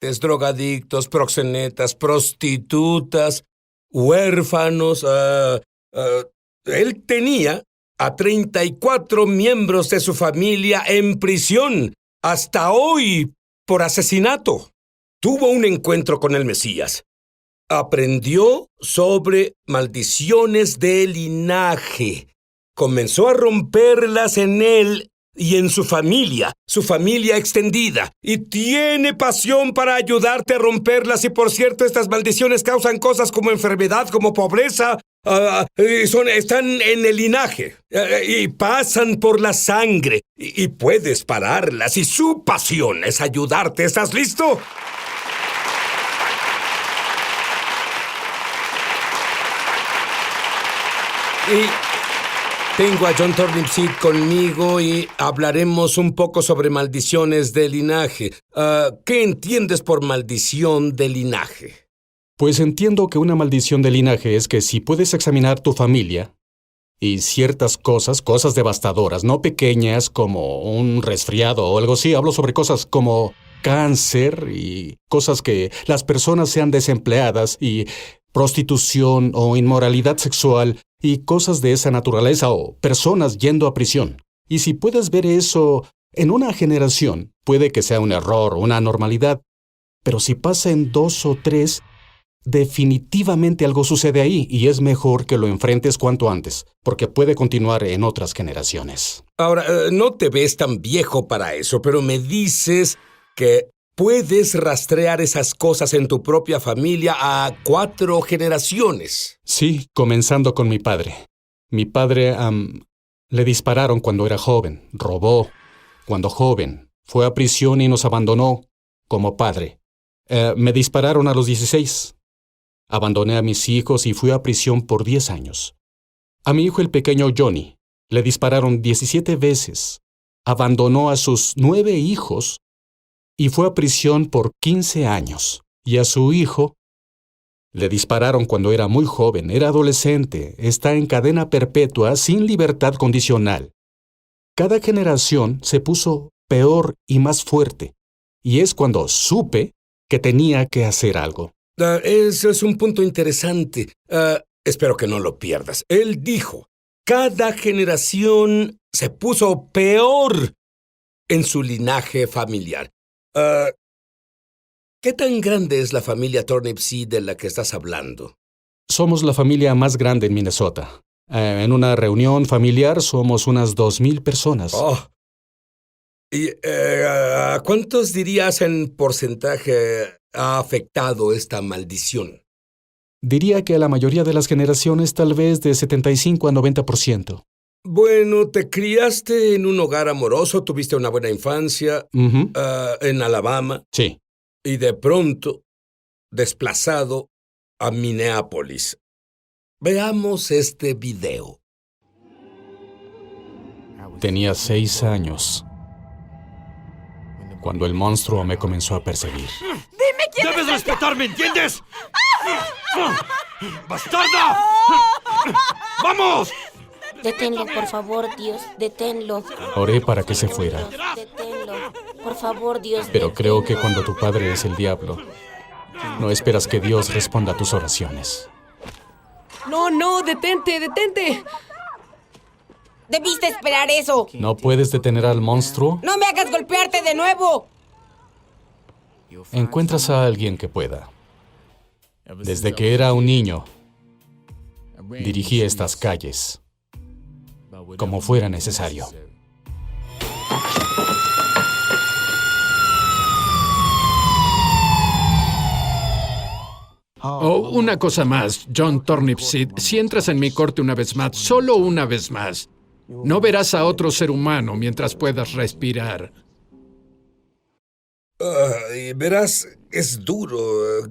drogadictos, proxenetas, prostitutas, huérfanos. Él tenía a 34 miembros de su familia en prisión hasta hoy por asesinato. Tuvo un encuentro con el Mesías. Aprendió sobre maldiciones de linaje. Comenzó a romperlas en él y en su familia extendida. Y tiene pasión para ayudarte a romperlas. Y por cierto, estas maldiciones causan cosas como enfermedad, como pobreza. Están en el linaje y pasan por la sangre. Y puedes pararlas. Y su pasión es ayudarte. ¿Estás listo? Y tengo a John Turnipseed conmigo y hablaremos un poco sobre maldiciones de linaje. ¿Qué entiendes por maldición de linaje? Pues entiendo que una maldición de linaje es que si puedes examinar tu familia y ciertas cosas devastadoras, no pequeñas como un resfriado o algo así, hablo sobre cosas como cáncer y cosas que las personas sean desempleadas y prostitución o inmoralidad sexual y cosas de esa naturaleza o personas yendo a prisión. Y si puedes ver eso en una generación, puede que sea un error o una anormalidad, pero si pasa en 2 o 3, definitivamente algo sucede ahí y es mejor que lo enfrentes cuanto antes, porque puede continuar en otras generaciones. Ahora, no te ves tan viejo para eso, pero me dices que puedes rastrear esas cosas en tu propia familia a 4 generaciones. Sí, comenzando con mi padre. Mi padre le dispararon cuando era joven, robó cuando joven, fue a prisión y nos abandonó como padre. Me dispararon a los 16. Abandoné a mis hijos y fui a prisión por 10 años. A mi hijo el pequeño Johnny le dispararon 17 veces. Abandonó a sus 9 hijos y fue a prisión por 15 años. Y a su hijo le dispararon cuando era muy joven, era adolescente, está en cadena perpetua sin libertad condicional. Cada generación se puso peor y más fuerte. Y es cuando supe que tenía que hacer algo. Eso es un punto interesante. Espero que no lo pierdas. Él dijo, cada generación se puso peor en su linaje familiar. ¿Qué tan grande es la familia Turnipseed de la que estás hablando? Somos la familia más grande en Minnesota. En una reunión familiar somos unas 2,000 personas. ¿Y cuántos dirías en porcentaje ha afectado esta maldición? Diría que a la mayoría de las generaciones tal vez de 75 a 90%. Bueno, te criaste en un hogar amoroso, tuviste una buena infancia, en Alabama. Sí. Y de pronto, desplazado a Minneapolis. Veamos este video. Tenía 6 años cuando el monstruo me comenzó a perseguir. ¡Dime quién ¡Debes es respetarme, ¿entiendes? ¡Bastarda! ¡Vamos! Deténlo, por favor, Dios, deténlo. Oré para que se fuera. Deténlo, por favor, Dios. Pero creo que cuando tu padre es el diablo, no esperas que Dios responda a tus oraciones. No, detente. Debiste esperar eso. ¿No puedes detener al monstruo? No me hagas golpearte de nuevo. Encuentras a alguien que pueda. Desde que era un niño, dirigí estas calles como fuera necesario. Una cosa más, John Turnipseed. Si entras en mi corte una vez más, solo una vez más, no verás a otro ser humano mientras puedas respirar. Verás, es duro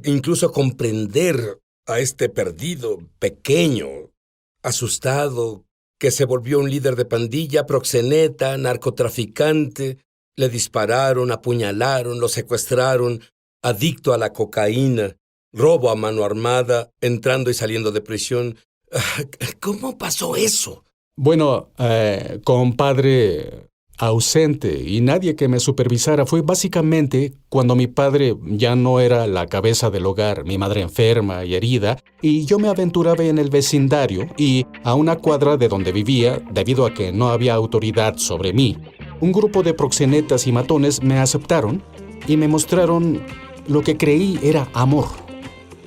incluso comprender a este perdido, pequeño, asustado, que se volvió un líder de pandilla, proxeneta, narcotraficante. Le dispararon, apuñalaron, lo secuestraron, adicto a la cocaína, robo a mano armada, entrando y saliendo de prisión. ¿Cómo pasó eso? Bueno, compadre, ausente y nadie que me supervisara. Fue básicamente cuando mi padre ya no era la cabeza del hogar, mi madre enferma y herida, y yo me aventuraba en el vecindario y a una cuadra de donde vivía, debido a que no había autoridad sobre mí. Un grupo de proxenetas y matones me aceptaron y me mostraron lo que creí era amor.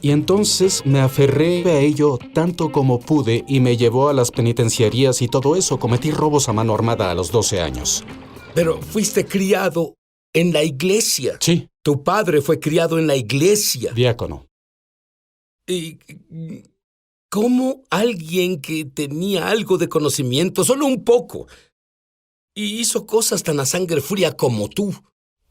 Y entonces me aferré a ello tanto como pude y me llevó a las penitenciarías y todo eso. Cometí robos a mano armada a los 12 años. Pero fuiste criado en la iglesia. Sí, Tu padre fue criado en la iglesia. diácono. ¿Y cómo alguien que tenía algo de conocimiento, solo un poco, y hizo cosas tan a sangre fría como tú?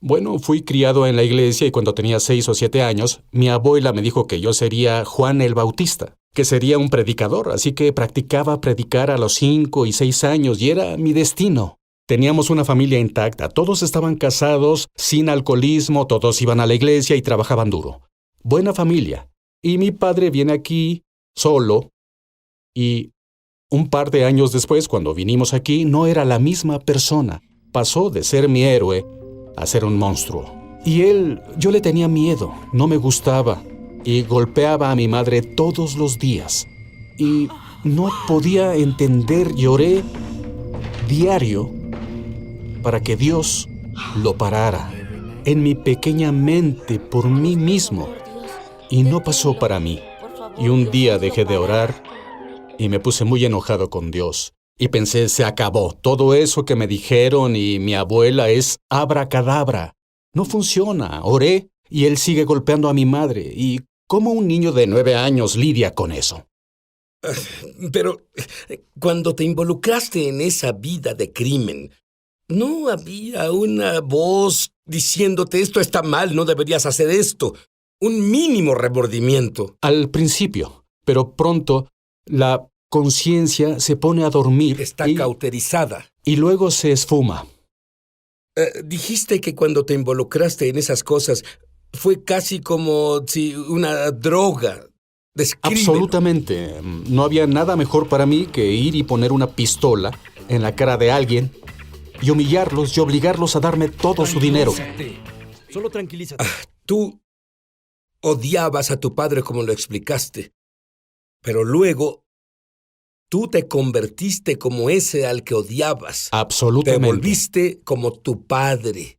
Bueno, fui criado en la iglesia y cuando tenía 6 o 7 años, mi abuela me dijo que yo sería Juan el Bautista, que sería un predicador, así que practicaba predicar a los 5 y 6 años y era mi destino. Teníamos una familia intacta, todos estaban casados, sin alcoholismo, todos iban a la iglesia y trabajaban duro. Buena familia. Y mi padre viene aquí solo y un par de años después, cuando vinimos aquí, no era la misma persona. Pasó de ser mi héroe a ser un monstruo. Y yo le tenía miedo, no me gustaba, y golpeaba a mi madre todos los días. Y no podía entender, lloré diario para que Dios lo parara en mi pequeña mente por mí mismo. Y no pasó para mí. Y un día dejé de orar y me puse muy enojado con Dios. Y pensé, se acabó. Todo eso que me dijeron y mi abuela es abracadabra. No funciona. Oré y él sigue golpeando a mi madre. ¿Y cómo un niño de 9 años lidia con eso? Pero cuando te involucraste en esa vida de crimen, ¿no había una voz diciéndote esto está mal, no deberías hacer esto? Un mínimo remordimiento. Al principio, pero pronto la conciencia se pone a dormir Está cauterizada. y luego se esfuma. Dijiste que cuando te involucraste en esas cosas fue casi como si una droga. Descríbelo. Absolutamente. No había nada mejor para mí que ir y poner una pistola en la cara de alguien y humillarlos y obligarlos a darme todo su dinero. Solo tranquilízate. Tú odiabas a tu padre como lo explicaste, pero luego tú te convertiste como ese al que odiabas. Te Absolutamente. volviste como tu padre.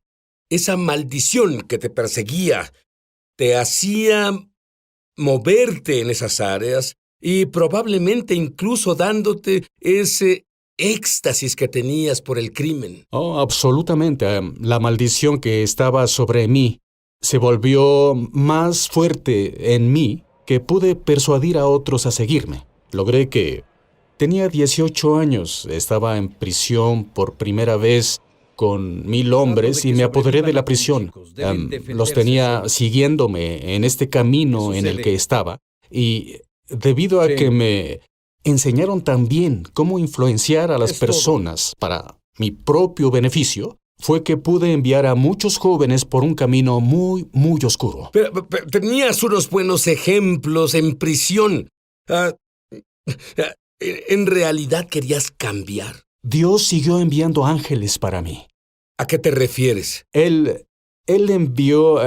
Esa maldición que te perseguía te hacía moverte en esas áreas y probablemente incluso dándote ese éxtasis que tenías por el crimen. Oh, absolutamente. La maldición que estaba sobre mí se volvió más fuerte en mí que pude persuadir a otros a seguirme. Logré que tenía 18 años, estaba en prisión por primera vez con 1000 hombres y me apoderé de la prisión. Los tenía siguiéndome en este camino en el que estaba y debido a que me enseñaron también cómo influenciar a las personas para mi propio beneficio, fue que pude enviar a muchos jóvenes por un camino muy, muy oscuro. Pero tenías unos buenos ejemplos en prisión. ¿En realidad querías cambiar? Dios siguió enviando ángeles para mí. ¿A qué te refieres? Él envió...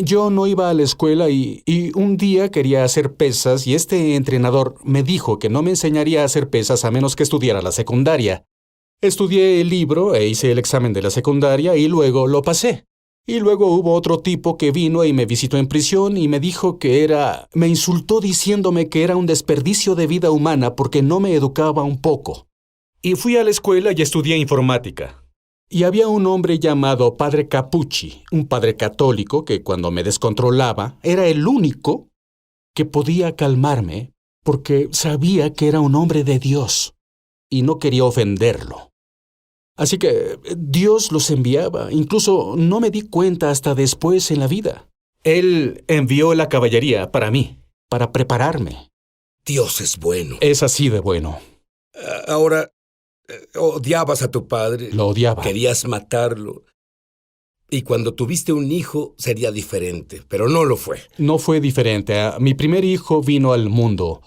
yo no iba a la escuela y un día quería hacer pesas y este entrenador me dijo que no me enseñaría a hacer pesas a menos que estudiara la secundaria. Estudié el libro e hice el examen de la secundaria y luego lo pasé. Y luego hubo otro tipo que vino y me visitó en prisión y me dijo me insultó diciéndome que era un desperdicio de vida humana porque no me educaba un poco. Y fui a la escuela y estudié informática. Y había un hombre llamado Padre Capucci, un padre católico que cuando me descontrolaba era el único que podía calmarme porque sabía que era un hombre de Dios y no quería ofenderlo. Así que Dios los enviaba. Incluso no me di cuenta hasta después en la vida. Él envió la caballería para mí, para prepararme. Dios es bueno. Es así de bueno. Ahora, odiabas a tu padre. Lo odiaba. Querías matarlo. Y cuando tuviste un hijo sería diferente, pero no lo fue. No fue diferente. Mi primer hijo vino al mundo.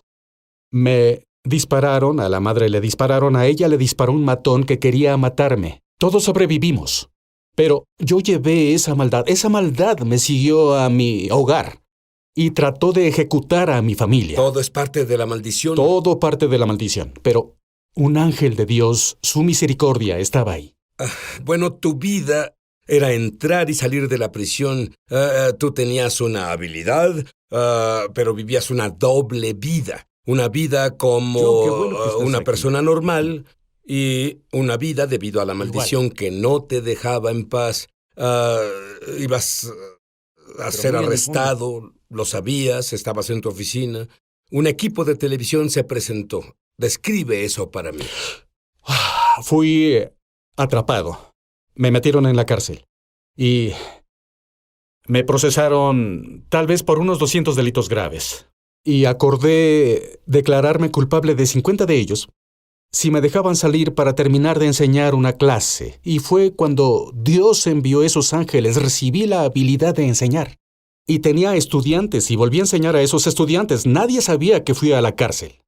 Me dispararon, a la madre le dispararon, a ella le disparó un matón que quería matarme. Todos sobrevivimos. Pero yo llevé esa maldad. Esa maldad me siguió a mi hogar y trató de ejecutar a mi familia. Todo es parte de la maldición. Todo parte de la maldición. Pero un ángel de Dios, su misericordia, estaba ahí. Bueno, tu vida era entrar y salir de la prisión. Tú tenías una habilidad, pero vivías una doble vida. Una vida como John, qué bueno que estás una aquí. persona normal y una vida debido a la maldición que no te dejaba en paz. Ibas a ser muy en el arrestado, lo sabías, estabas en tu oficina. Un equipo de televisión se presentó. Describe eso para mí. Fui atrapado. Me metieron en la cárcel. Y me procesaron tal vez por unos 200 delitos graves. Y acordé declararme culpable de 50 de ellos si me dejaban salir para terminar de enseñar una clase. Y fue cuando Dios envió esos ángeles, recibí la habilidad de enseñar. Y tenía estudiantes y volví a enseñar a esos estudiantes. Nadie sabía que fui a la cárcel.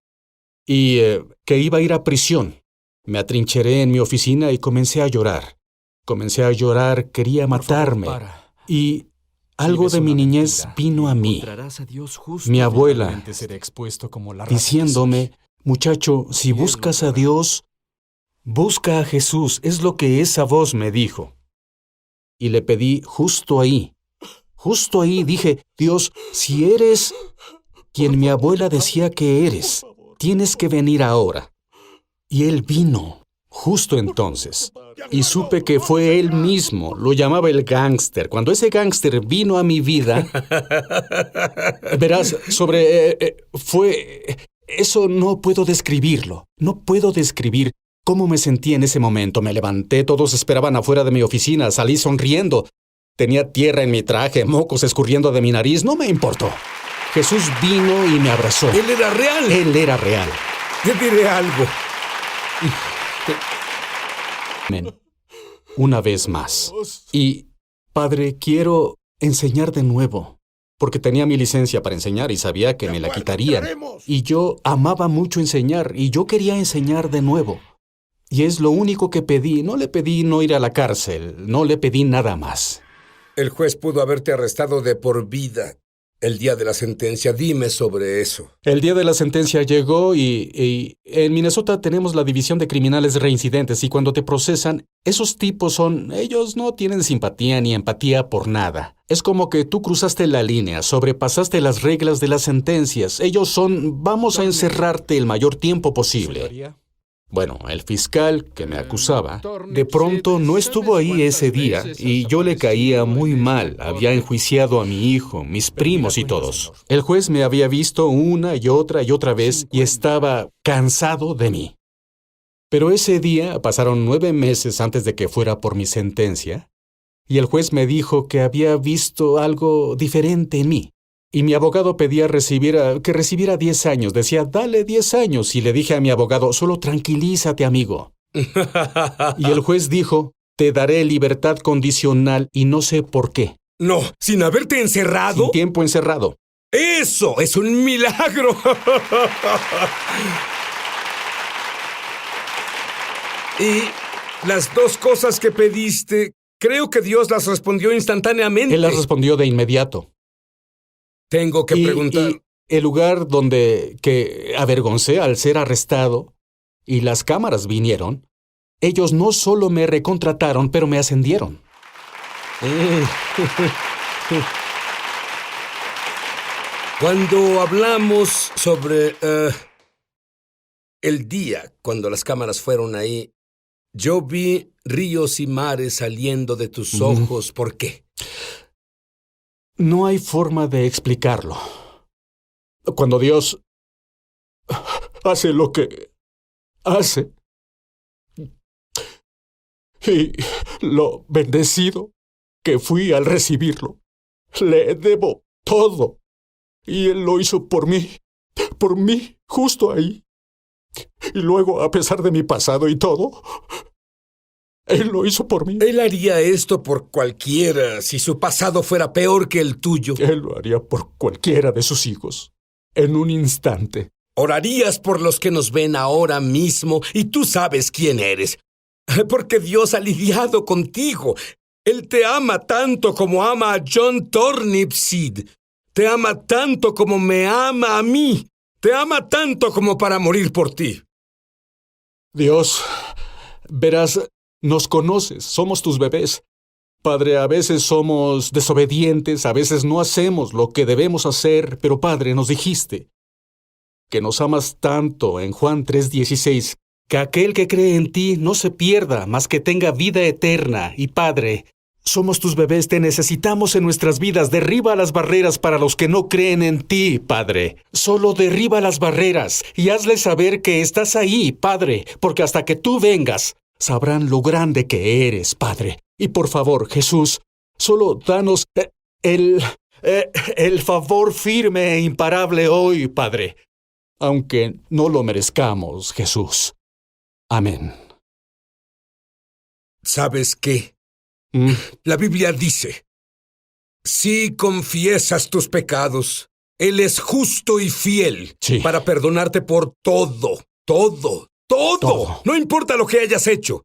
Y que iba a ir a prisión. Me atrincheré en mi oficina y comencé a llorar. Comencé a llorar, quería matarme. Y algo de mi niñez vino a mí. Encontrarás a Dios justo. Mi abuela, Seré expuesto como la diciéndome, muchacho, si buscas a Dios, busca a Jesús. Es lo que esa voz me dijo. Y le pedí justo ahí. Justo ahí dije, Dios, si eres quien mi abuela decía que eres, tienes que venir ahora. Y él vino, justo entonces. Y supe que fue él mismo, lo llamaba el gángster. Cuando ese gángster vino a mi vida, verás, eso no puedo describirlo. No puedo describir cómo me sentí en ese momento. Me levanté, todos esperaban afuera de mi oficina, salí sonriendo. Tenía tierra en mi traje, mocos escurriendo de mi nariz, no me importó. Jesús vino y me abrazó. Él era real. Él era real. Te diré algo. Amén. Una vez más. Y, Padre, quiero enseñar de nuevo, porque tenía mi licencia para enseñar y sabía que me la quitarían. Y yo amaba mucho enseñar, y yo quería enseñar de nuevo. Y es lo único que pedí. No le pedí no ir a la cárcel, no le pedí nada más. El juez pudo haberte arrestado de por vida el día de la sentencia. Dime sobre eso. El día de la sentencia llegó y en Minnesota tenemos la división de criminales reincidentes y cuando te procesan, esos tipos ellos no tienen simpatía ni empatía por nada. Es como que tú cruzaste la línea, sobrepasaste las reglas de las sentencias. Ellos vamos a encerrarte el mayor tiempo posible. Bueno, el fiscal que me acusaba, de pronto no estuvo ahí ese día y yo le caía muy mal. Había enjuiciado a mi hijo, mis primos y todos. El juez me había visto una y otra vez y estaba cansado de mí. Pero ese día pasaron 9 meses antes de que fuera por mi sentencia y el juez me dijo que había visto algo diferente en mí. Y mi abogado pedía que recibiera 10 años. Decía, dale 10 años. Y le dije a mi abogado, solo tranquilízate, amigo. Y el juez dijo, te daré libertad condicional y no sé por qué. No, sin haberte encerrado. Sin tiempo encerrado. ¡Eso es un milagro! Y las 2 cosas que pediste, creo que Dios las respondió instantáneamente. Él las respondió de inmediato. Tengo que preguntar. Y el lugar que avergoncé al ser arrestado y las cámaras vinieron, ellos no solo me recontrataron, pero me ascendieron. Cuando hablamos sobre el día cuando las cámaras fueron ahí, yo vi ríos y mares saliendo de tus ojos. ¿Por qué? No hay forma de explicarlo. Cuando Dios hace lo que hace y lo bendecido que fui al recibirlo, le debo todo. Y Él lo hizo por mí, justo ahí. Y luego, a pesar de mi pasado y todo, Él lo hizo por mí. Él haría esto por cualquiera si su pasado fuera peor que el tuyo. Él lo haría por cualquiera de sus hijos, en un instante. Orarías por los que nos ven ahora mismo y tú sabes quién eres. Porque Dios ha lidiado contigo. Él te ama tanto como ama a John Turnipseed. Te ama tanto como me ama a mí. Te ama tanto como para morir por ti. Dios, verás, nos conoces, somos tus bebés. Padre, a veces somos desobedientes, a veces no hacemos lo que debemos hacer, pero Padre, nos dijiste que nos amas tanto en Juan 3:16, que aquel que cree en ti no se pierda, mas que tenga vida eterna. Y Padre, somos tus bebés, te necesitamos en nuestras vidas. Derriba las barreras para los que no creen en ti, Padre. Solo derriba las barreras y hazles saber que estás ahí, Padre, porque hasta que tú vengas, sabrán lo grande que eres, Padre. Y por favor, Jesús, solo danos el favor firme e imparable hoy, Padre, aunque no lo merezcamos, Jesús. Amén. ¿Sabes qué? Mm. La Biblia dice, si confiesas tus pecados, Él es justo y fiel Sí. para perdonarte por todo. No importa lo que hayas hecho.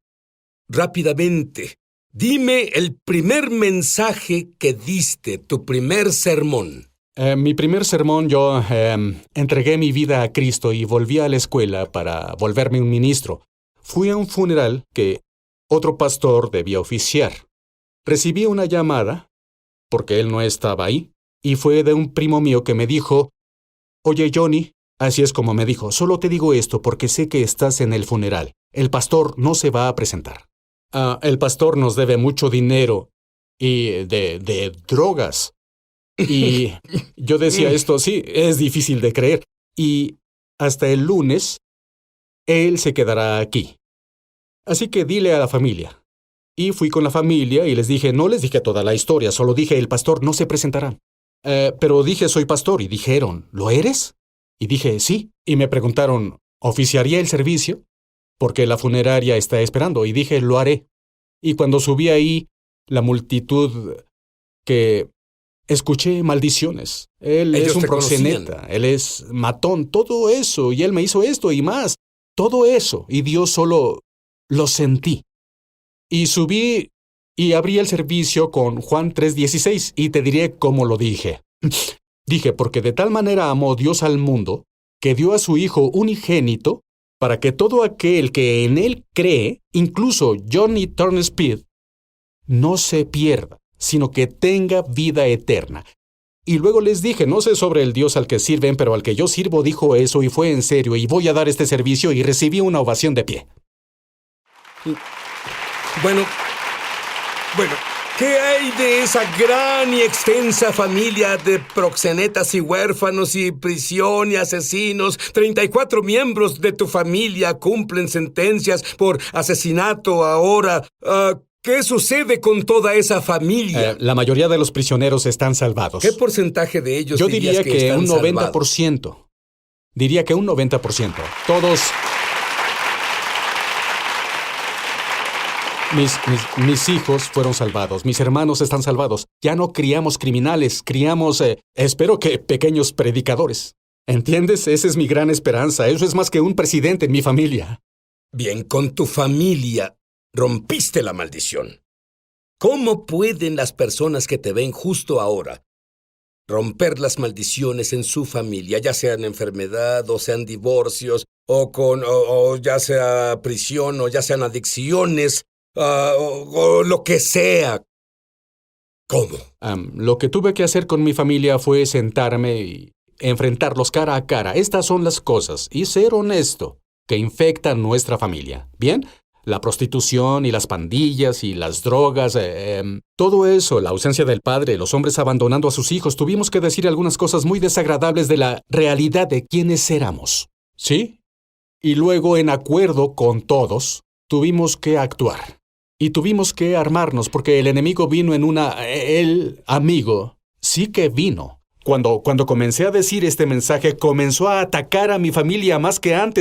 Rápidamente, dime el primer mensaje que diste, tu primer sermón. Mi primer sermón, yo entregué mi vida a Cristo y volví a la escuela para volverme un ministro. Fui a un funeral que otro pastor debía oficiar. Recibí una llamada, porque él no estaba ahí, y fue de un primo mío que me dijo, «Oye, Johnny», así es como me dijo, «solo te digo esto porque sé que estás en el funeral. El pastor no se va a presentar. El pastor nos debe mucho dinero y de drogas». Y yo decía esto, sí, es difícil de creer. Y hasta el lunes, él se quedará aquí. Así que dile a la familia. Y fui con la familia y les dije, no les dije toda la historia, solo dije, el pastor no se presentará. Pero dije, soy pastor, y dijeron, ¿lo eres? Y dije, sí. Y me preguntaron, ¿oficiaría el servicio? Porque la funeraria está esperando. Y dije, lo haré. Y cuando subí ahí, la multitud que... escuché maldiciones. Él Ellos es un te proxeneta, conocían. él es matón, todo eso, y él me hizo esto y más, todo eso, y Dios solo lo sentí. Y subí y abrí el servicio con Juan 3:16, y te diré cómo lo dije. Dije, porque de tal manera amó Dios al mundo, que dio a su Hijo unigénito, para que todo aquel que en él cree, incluso Johnny Turnipseed, no se pierda, sino que tenga vida eterna. Y luego les dije, no sé sobre el Dios al que sirven, pero al que yo sirvo dijo eso y fue en serio, y voy a dar este servicio, y recibí una ovación de pie. Bueno, ¿qué hay de esa gran y extensa familia de proxenetas y huérfanos y prisión y asesinos? 34 miembros de tu familia cumplen sentencias por asesinato ahora. ¿Qué sucede con toda esa familia? La mayoría de los prisioneros están salvados. ¿Qué porcentaje de ellos Yo dirías diría que están un salvados? 90%. Diría que un 90%. Todos... Mis hijos fueron salvados, mis hermanos están salvados. Ya no criamos criminales, criamos, espero que pequeños predicadores. ¿Entiendes? Esa es mi gran esperanza. Eso es más que un presidente en mi familia. Bien, con tu familia rompiste la maldición. ¿Cómo pueden las personas que te ven justo ahora romper las maldiciones en su familia, ya sean enfermedad, o sean divorcios, o ya sea prisión, o ya sean adicciones, o lo que sea? ¿Cómo? Lo que tuve que hacer con mi familia fue sentarme y enfrentarlos cara a cara. Estas son las cosas, y ser honesto, que infectan nuestra familia. ¿Bien? La prostitución y las pandillas y las drogas, todo eso, la ausencia del padre, los hombres abandonando a sus hijos, tuvimos que decir algunas cosas muy desagradables de la realidad de quiénes éramos. ¿Sí? Y luego, en acuerdo con todos, tuvimos que actuar. Y tuvimos que armarnos porque el enemigo vino en el amigo sí que vino. Cuando comencé a decir este mensaje, comenzó a atacar a mi familia más que antes.